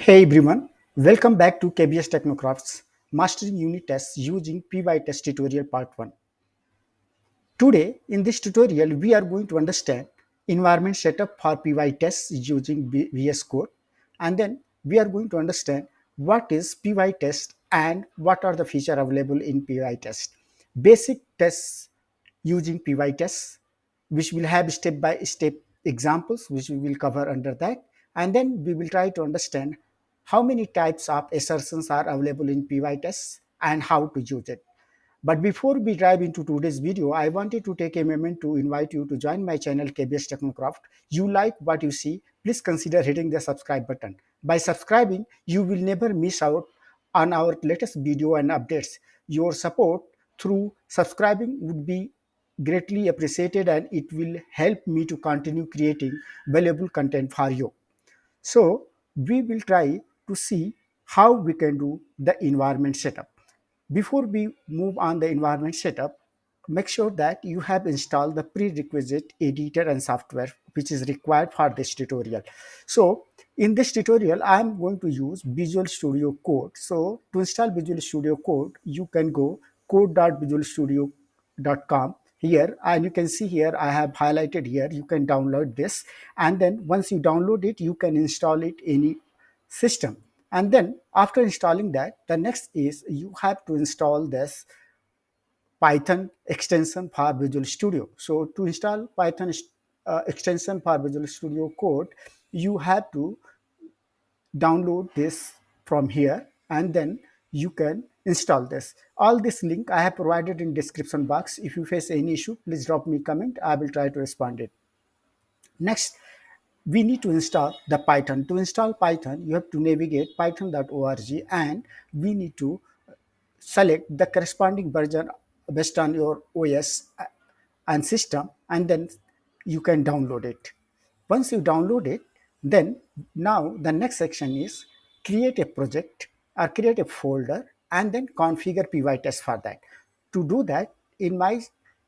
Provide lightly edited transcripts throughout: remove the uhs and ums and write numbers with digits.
Hey everyone, welcome back to KBS Technocrafts Mastering Unit Tests using Pytest tutorial part 1. Today in this tutorial we are going to understand environment setup for Pytest using VS Code, and then we are going to understand what is Pytest and what are the features available in Pytest. Basic tests using Pytest, which will have step by step examples which we will cover under that, and then we will try to understand how many types of assertions are available in Pytest and how to use it. But before we dive into today's video, I wanted to take a moment to invite you to join my channel KBS Technocraft. You like what you see, please consider hitting the subscribe button. By subscribing, you will never miss out on our latest video and updates. Your support through subscribing would be greatly appreciated, and it will help me to continue creating valuable content for you. So we will try to see how we can do the environment setup. Before we move on the environment setup, make sure that you have installed the prerequisite editor and software which is required for this tutorial. So in this tutorial, I am going to use Visual Studio Code. So to install Visual Studio Code, you can go code.visualstudio.com here, and you can see here I have highlighted here. You can download this, and then once you download it, you can install it any system. And then after installing that, the next is you have to install this Python extension for Visual Studio. So to install Python extension for Visual Studio Code, you have to download this from here, and then you can install this. All this link I have provided in description box. If you face any issue, please drop me comment. I will try to respond it. Next, we need to install the Python. To install Python, you have to navigate python.org, and we need to select the corresponding version based on your OS and system, and then you can download it. Once you download it, then now the next section is create a project or create a folder and then configure Pytest for that. To do that, in my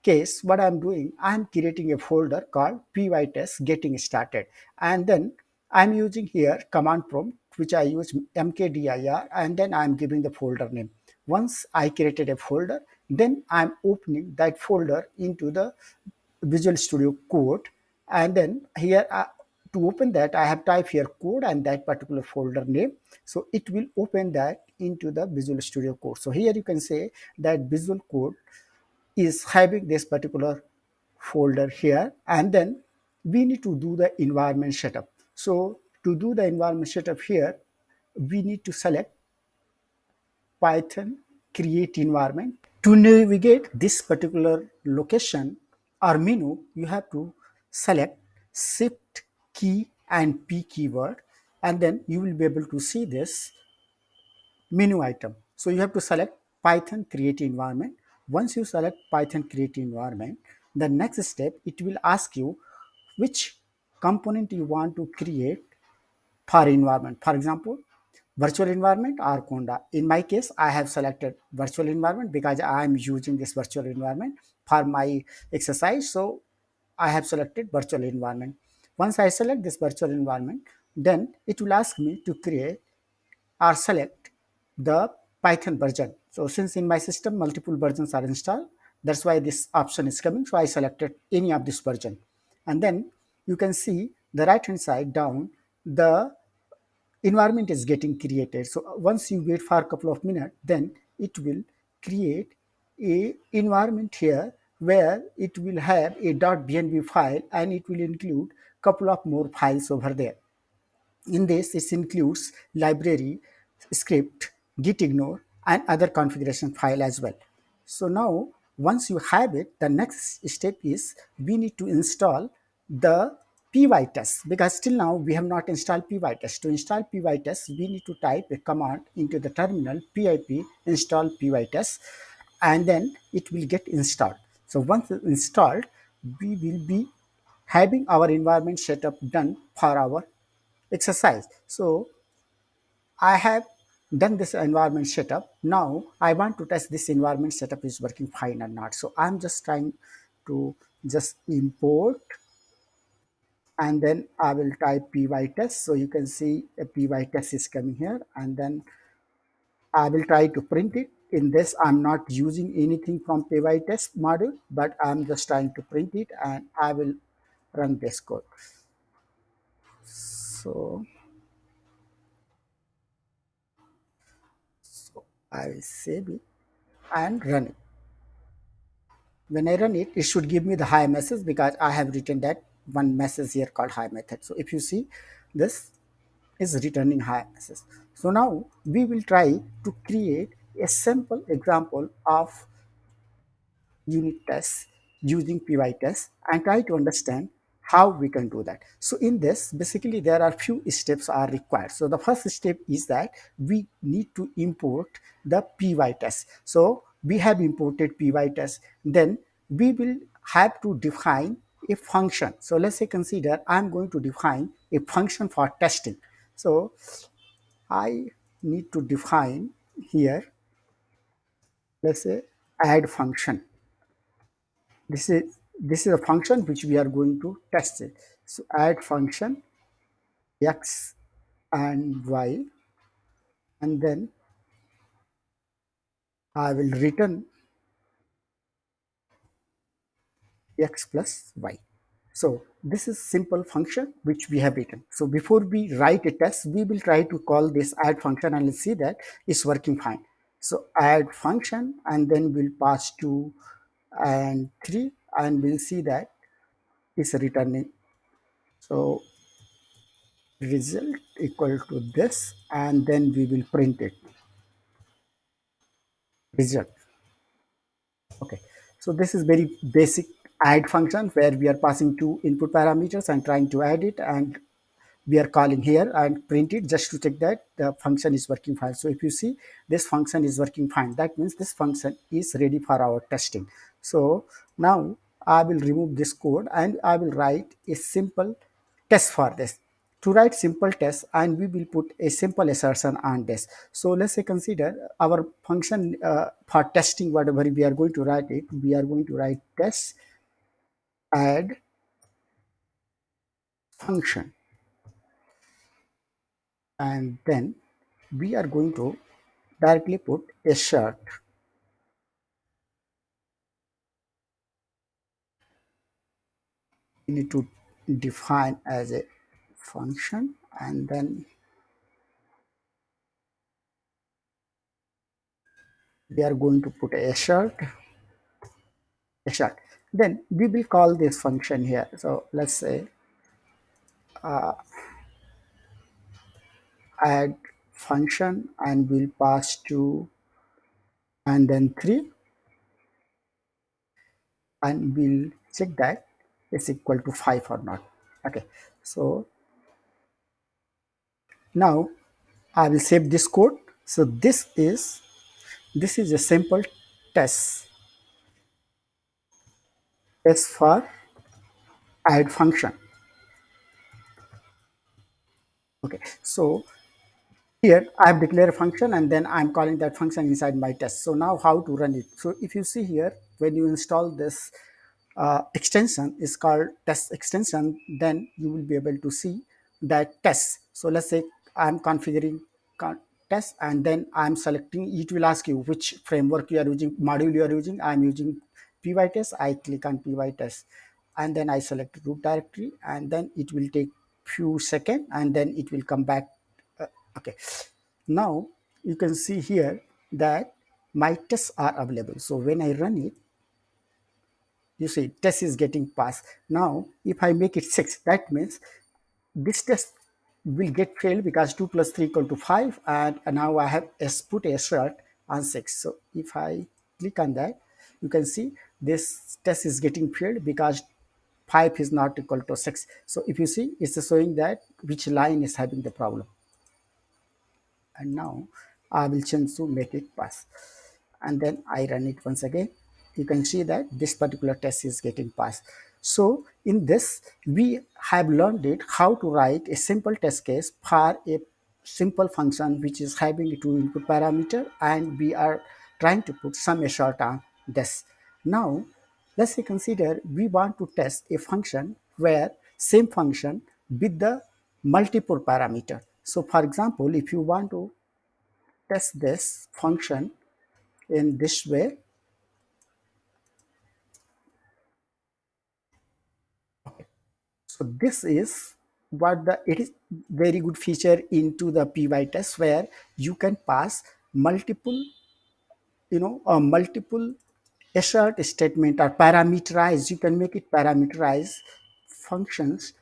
case, what I'm doing, I'm creating a folder called Pytest getting started, and then I'm using here command prompt which I use mkdir, and then I'm giving the folder name. Once I created a folder, then I'm opening that folder into the Visual Studio Code, and then here to open that I have typed here code and that particular folder name. So it will open that into the Visual Studio Code. So here you can say that Visual Code is having this particular folder here, and then we need to do the environment setup. So to do the environment setup here, we need to select Python create environment. To navigate this particular location or menu, you have to select Shift key and P keyword, and then you will be able to see this menu item. So you have to select Python create environment. Once you select Python create environment, the next step, it will ask you which component you want to create for environment. For example, virtual environment or Conda. In my case, I have selected virtual environment because I am using this virtual environment for my exercise. So I have selected virtual environment. Once I select this virtual environment, then it will ask me to create or select the Python version. So since in my system multiple versions are installed, that's why this option is coming. So I selected any of this version. And then you can see the right hand side down, the environment is getting created. So once you wait for a couple of minutes, then it will create a environment here where it will have a .bnb file, and it will include couple of more files over there. In this, it includes library, script, git ignore, and other configuration file as well. So now, once you have it, the next step is we need to install the Pytest, because till now we have not installed Pytest. To install Pytest, we need to type a command into the terminal pip install Pytest, and then it will get installed. So once it's installed, we will be having our environment setup done for our exercise. So I have done this environment setup. Now I want to test this environment setup is working fine or not. So I'm just trying to just import and then I will type Pytest. So you can see a Pytest is coming here, and then I will try to print it. In this, I'm not using anything from Pytest module, but I'm just trying to print it, and I will run this code. So, so I will save it and run it. When I run it, it should give me the hi message because I have written that one message here called hi method. So if you see, this is returning hi message. So now we will try to create a simple example of unit tests using Pytest and try to understand how we can do that. So in this, basically there are few steps are required. So the first step is that we need to import the Pytest. So we have imported Pytest. Then we will have to define a function. So let's say consider I'm going to define a function for testing. So I need to define here, let's say add function. This is a function which we are going to test it. So add function x and y, and then I will return x plus y. So this is simple function which we have written. So before we write a test, we will try to call this add function and see that it's working fine. So add function, and then we'll pass 2 and 3, and we'll see that it's returning. So result equal to this, and then we will print it result. Okay, so this is very basic add function where we are passing two input parameters and trying to add it, and we are calling here and print it just to check that the function is working fine. So if you see this function is working fine, that means this function is ready for our testing. So now I will remove this code and I will write a simple test for this. To write simple test, and we will put a simple assertion on this. So let's say consider our function for testing, whatever we are going to write it, we are going to write test add function, and then we are going to directly put a shirt. We need to define as a function, and then we are going to put a shirt. Then we will call this function here. So let's say add function, and we'll pass 2 and then 3, and we'll check that it's equal to 5 or not. Okay, so now I will save this code. So this is a simple test for add function. Okay, so here I have declared a function, and then I'm calling that function inside my test. So now how to run it? So if you see here, when you install this extension is called test extension, then you will be able to see that test. So let's say I'm configuring test, and then I'm selecting, it will ask you which framework you are using, module you are using. I'm using Pytest. I click on Pytest, and then I select root directory, and then it will take few seconds, and then it will come back. Okay, now you can see here that my tests are available. So when I run it, you see test is getting passed. Now if I make it 6, that means this test will get failed because 2 plus 3 equal to 5, and now I have put a assert on 6. So if I click on that, you can see this test is getting failed because 5 is not equal to 6. So if you see, it's showing that which line is having the problem. And now I will change to make it pass, and then I run it once again. You can see that this particular test is getting passed. So in this, we have learned it how to write a simple test case for a simple function which is having two input parameter, and we are trying to put some effort on this. Now let's say consider we want to test a function where same function with the multiple parameter. So for example, if you want to test this function in this way, so this is what the it is very good feature into the Pytest, where you can pass multiple, multiple assert statement or parameterized. You can make it parameterized functions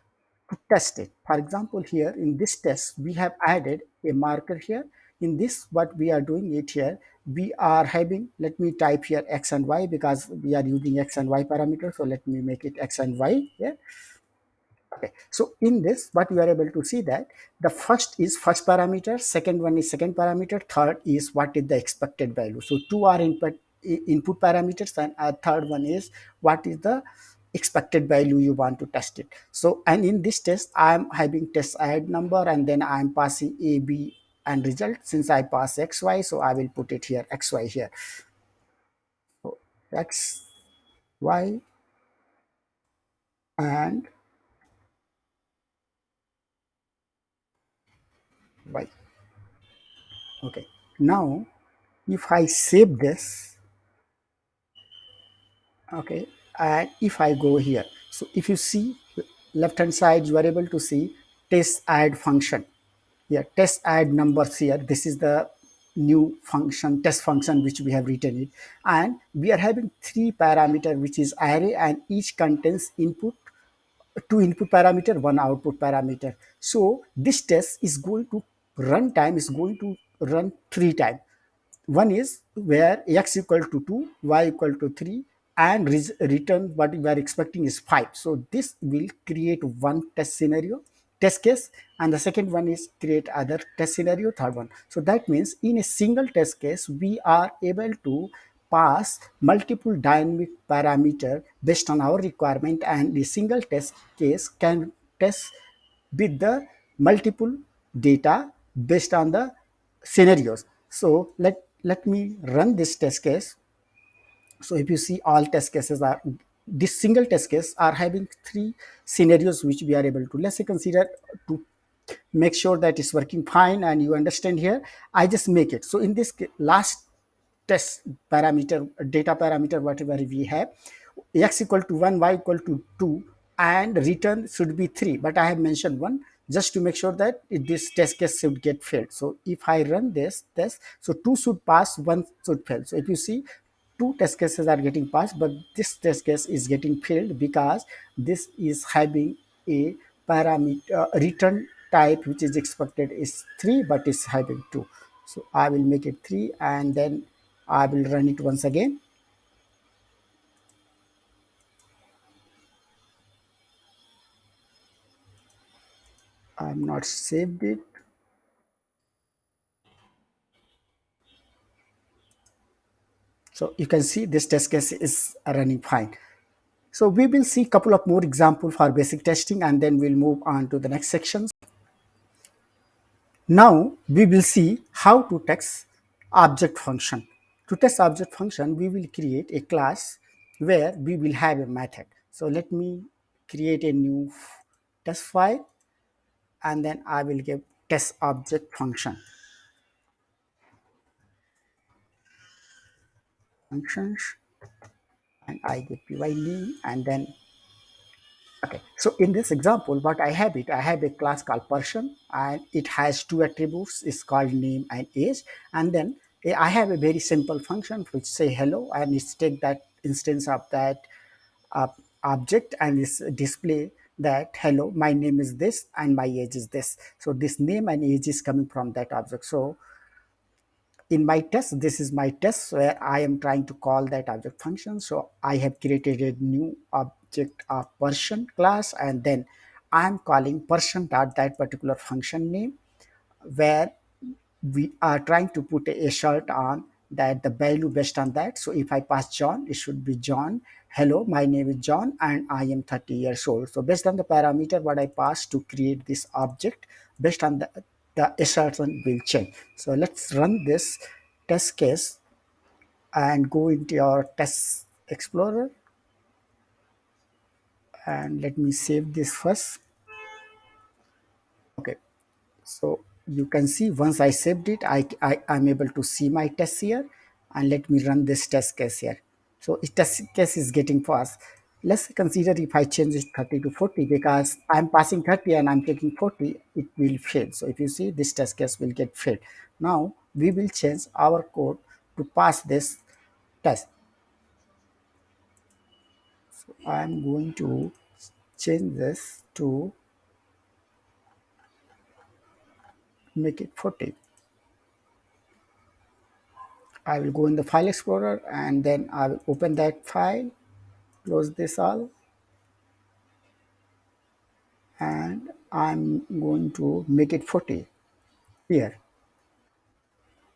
to test it. For example, here in this test, we have added a marker here. In this, what we are doing it here, we are having, let me type here x and y because we are using x and y parameters. So let me make it x and y here. Okay, so in this, what we are able to see that the first is first parameter, second one is second parameter, third is what is the expected value. So two are input parameters, and a third one is what is the expected value you want to test it. So, and in this test, I am having test add number, and then I am passing a, b, and result. Since I pass x, y, so I will put it here x, y here. So x, y, and y. Okay, now if I save this, okay, and if I go here, so if you see left hand side, you are able to see test add function here, test add numbers here. This is the new function, test function, which we have written it, and we are having three parameter, which is array, and each contains input, two input parameter, one output parameter. So this test is going to run time is going to run three times. One is where x equal to 2, y equal to 3, and return what we are expecting is 5. So this will create one test scenario, test case, and the second one is create other test scenario, third one. So that means in a single test case, we are able to pass multiple dynamic parameter based on our requirement, and the single test case can test with the multiple data based on the scenarios. So let me run this test case. So if you see, all test cases are, this single test case are having three scenarios which we are able to, let's say, consider to make sure that it's working fine and you understand here. I just make it. So in this last test parameter, data parameter, whatever we have, x equal to 1, y equal to 2, and return should be 3, but I have mentioned 1 just to make sure that this test case should get failed. So if I run this test, so 2 should pass, 1 should fail. So if you see, two test cases are getting passed, but this test case is getting failed because this is having a parameter return type which is expected is 3, but is having 2. So I will make it 3, and then I will run it once again. I'm not saved it. So you can see this test case is running fine. So we will see a couple of more examples for basic testing, and then we'll move on to the next sections. Now we will see how to text object function. To test object function, we will create a class where we will have a method. So let me create a new test file, and then I will give test object function functions, and I give py name, and then okay. So in this example, what I have it, I have a class called person, and it has two attributes. It's called name and age, and then I have a very simple function which say hello, and it's take that instance of that uh, object, and it's display that hello, my name is this and my age is this. So this name and age is coming from that object. So in my test, this is my test where I am trying to call that object function. So I have created a new object of person class, and then I'm calling person dot that particular function name, where we are trying to put a assert on that the value based on that. So if I pass John, it should be John. Hello, my name is John and I am 30 years old. So based on the parameter what I pass to create this object, based on the assertion will change. So let's run this test case and go into your test explorer, and let me save this first. Okay, so you can see once I saved it, I'm able to see my test here, and let me run this test case here. So it test case is getting fast. Let's consider if I change it 30 to 40, because I'm passing 30 and I'm taking 40, it will fail. So if you see, this test case will get failed. Now we will change our code to pass this test. So I'm going to change this to make it 40. I will go in the file explorer and then I will open that file, close this all, and I'm going to make it 40 here.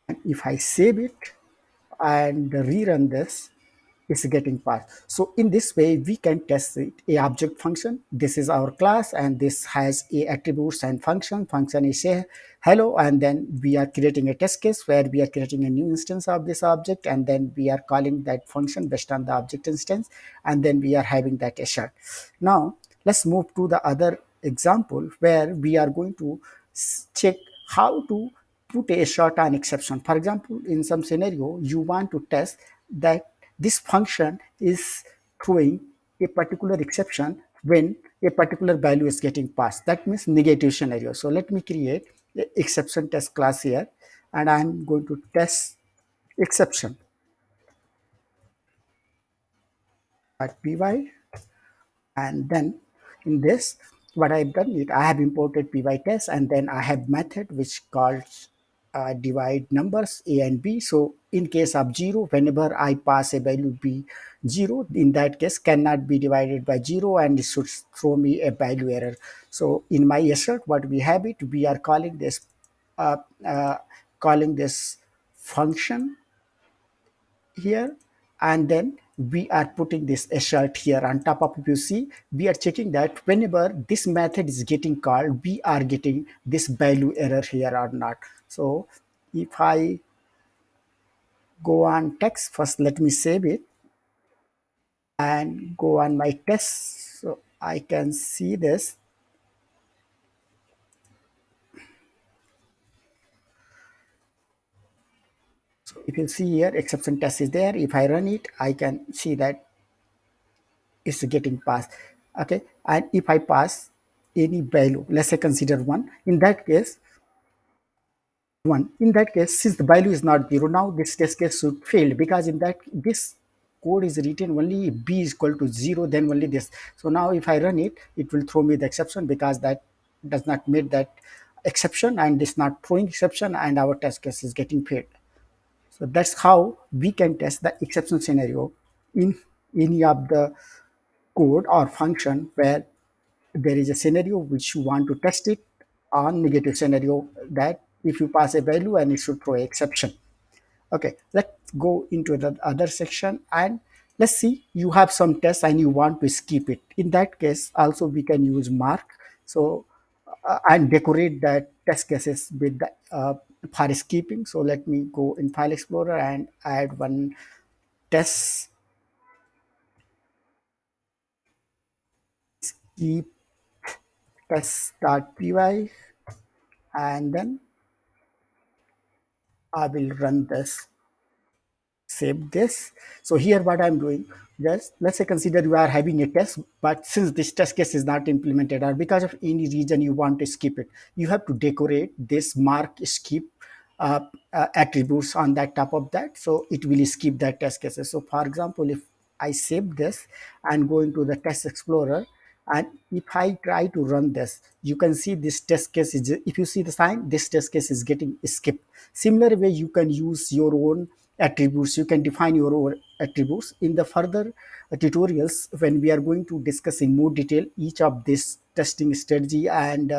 And if I save it and rerun this, it's getting passed. So in this way, we can test it. A object function. This is our class, and this has a attributes and function. Function is say hello, and then we are creating a test case where we are creating a new instance of this object, and then we are calling that function based on the object instance, and then we are having that assert. Now let's move to the other example where we are going to check how to put a short an exception. For example, in some scenario, you want to test that this function is throwing a particular exception when a particular value is getting passed. That means negative scenario. So let me create the exception test class here, and I'm going to test exception at py. And then in this, what I've done is I have imported Pytest, and then I have method which calls divide numbers a and b. So in case of 0, whenever I pass a value b 0, in that case cannot be divided by 0, and it should throw me a value error. So in my assert, what we have it, we are uh, uh, calling this function here, and then we are putting this assert here on top of. If you see, we are checking that whenever this method is getting called, we are getting this value error here or not. So if I go on text first, let me save it and go on my test, so I can see this. So if you see here, exception test is there. If I run it, I can see that it's getting passed. Okay, and if I pass any value, let's say consider 1, in that case 1, in that case, since the value is not 0, now this test case should fail, because in that this code is written only if b is equal to 0, then only this. So now if I run it, it will throw me the exception, because that does not meet that exception, and it's not throwing exception, and our test case is getting failed. So that's how we can test the exception scenario in any of the code or function where there is a scenario which you want to test it on negative scenario, that if you pass a value and it should throw an exception. Okay, let's go into the other section, and let's see, you have some tests and you want to skip it. In that case also we can use mark. So and decorate that test cases with the for skipping. So let me go in file explorer and add one test skip test.py, and then I will run this, save this. So here what I'm doing, just let's say consider you are having a test, but since this test case is not implemented, or because of any reason you want to skip it, you have to decorate this mark skip uh, attributes on that top of that, so it will skip that test cases. So for example, if I save this and go into the test explorer, and if I try to run this, you can see this test case is, if you see the sign, this test case is getting skipped. Similar way you can use your own attributes, you can define your own attributes in the further tutorials when we are going to discuss in more detail each of this testing strategy and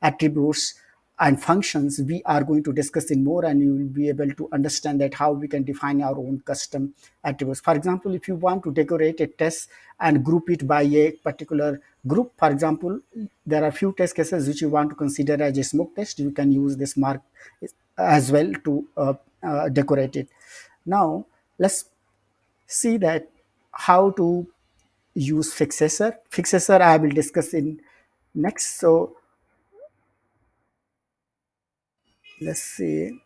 attributes and functions. We are going to discuss in more, and you will be able to understand that how we can define our own custom attributes. For example, if you want to decorate a test and group it by a particular group, for example, there are few test cases which you want to consider as a smoke test, you can use this mark as well to decorate it. Now let's see that how to use fixer I will discuss in next. So let's see,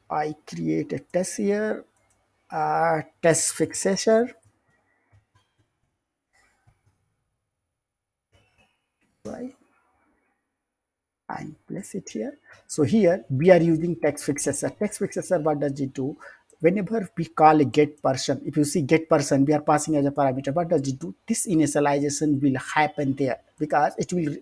I create a test here, test fixer, right, and place it here. So here we are using text fixer. Text fixer, what does it do? Whenever we call a get person, if you see get person, we are passing as a parameter. What does it do? This initialization will happen there because it will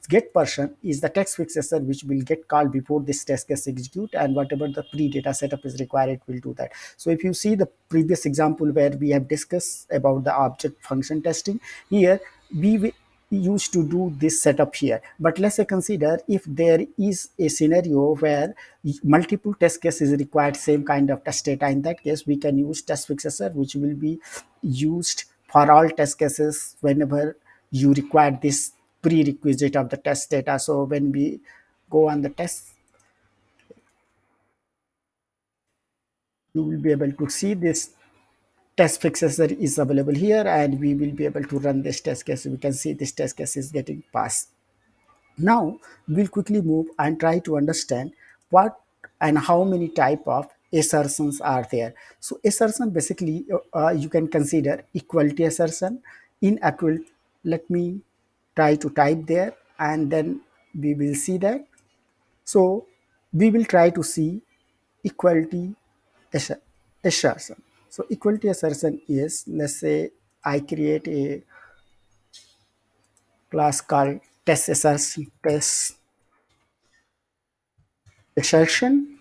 get person is the text fixer which will get called before this test gets execute, and whatever the pre-data setup is required, it will do that. So if you see the previous example where we have discussed about the object function testing, here we used to do this setup here. But let's say consider if there is a scenario where multiple test cases required same kind of test data. In that case, we can use test fixer, which will be used for all test cases whenever you require this prerequisite of the test data. So when we go on the test, you will be able to see this test fixer is available here, and we will be able to run this test case. We can see this test case is getting passed. Now we'll quickly move and try to understand what and how many type of assertions are there. So assertion basically you can consider equality assertion, inequal. Let me try to type there and then we will see that. So we will try to see equality assertion. So equality assertion is, let's say I create a class called test assertion, test assertion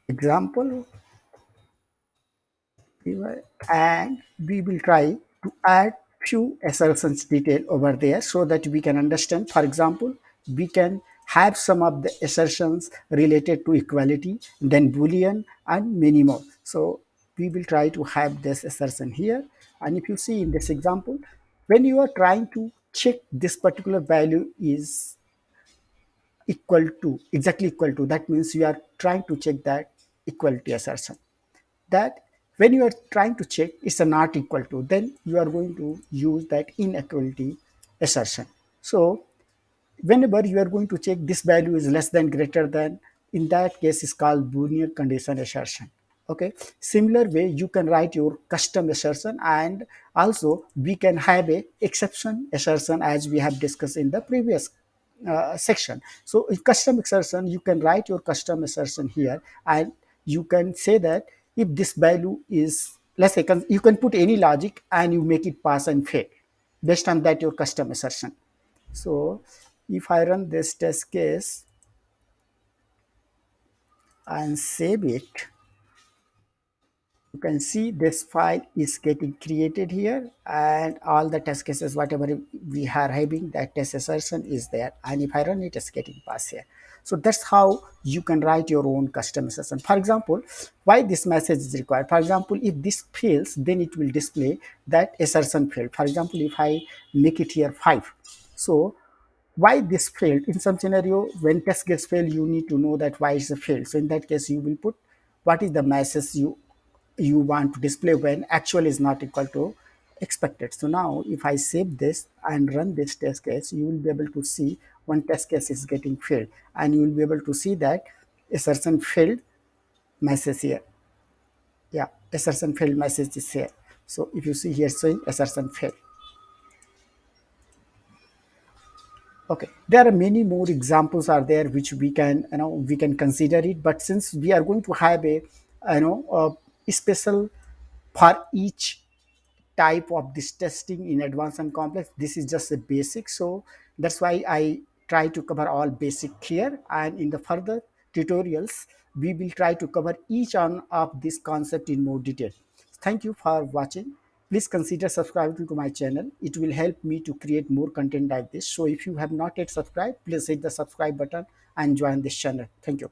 example, and we will try to add few assertions detail over there so that we can understand. For example, we can have some of the assertions related to equality, then boolean and many more. So we will try to have this assertion here. And if you see in this example, when you are trying to check this particular value is equal to, exactly equal to, that means you are trying to check that equality assertion, that when you are trying to check it's a not equal to, then you are going to use that inequality assertion. So whenever you are going to check this value is less than greater than, in that case is called boolean condition assertion. Okay, similar way you can write your custom assertion, and also we can have a exception assertion as we have discussed in the previous section. So in custom assertion you can write your custom assertion here, and you can say that if this value is, let's say you can put any logic and you make it pass and fail based on that your custom assertion. So if I run this test case and save it, you can see this file is getting created here, and all the test cases whatever we are having, that test assertion is there, and if I run it, it's getting passed here. So that's how you can write your own custom assertion. For example, why this message is required, for example, if this fails, then it will display that assertion failed. For example, if I make it here 5, so why this failed, in some scenario when test gets failed you need to know that why it's a failed. So in that case you will put what is the message you want to display when actual is not equal to expected. So now if I save this and run this test case, you will be able to see one test case is getting failed, and you will be able to see that assertion failed message here. Yeah, assertion failed message is here. So if you see here saying assertion failed. Okay, there are many more examples are there which we can, we can consider it, but since we are going to have a, a special for each type of this testing in advanced and complex, this is just a basic. So that's why I try to cover all basic here, and in the further tutorials we will try to cover each one of this concept in more detail. Thank you for watching. Please consider subscribing to my channel. It will help me to create more content like this. So if you have not yet subscribed, please hit the subscribe button and join this channel. Thank you.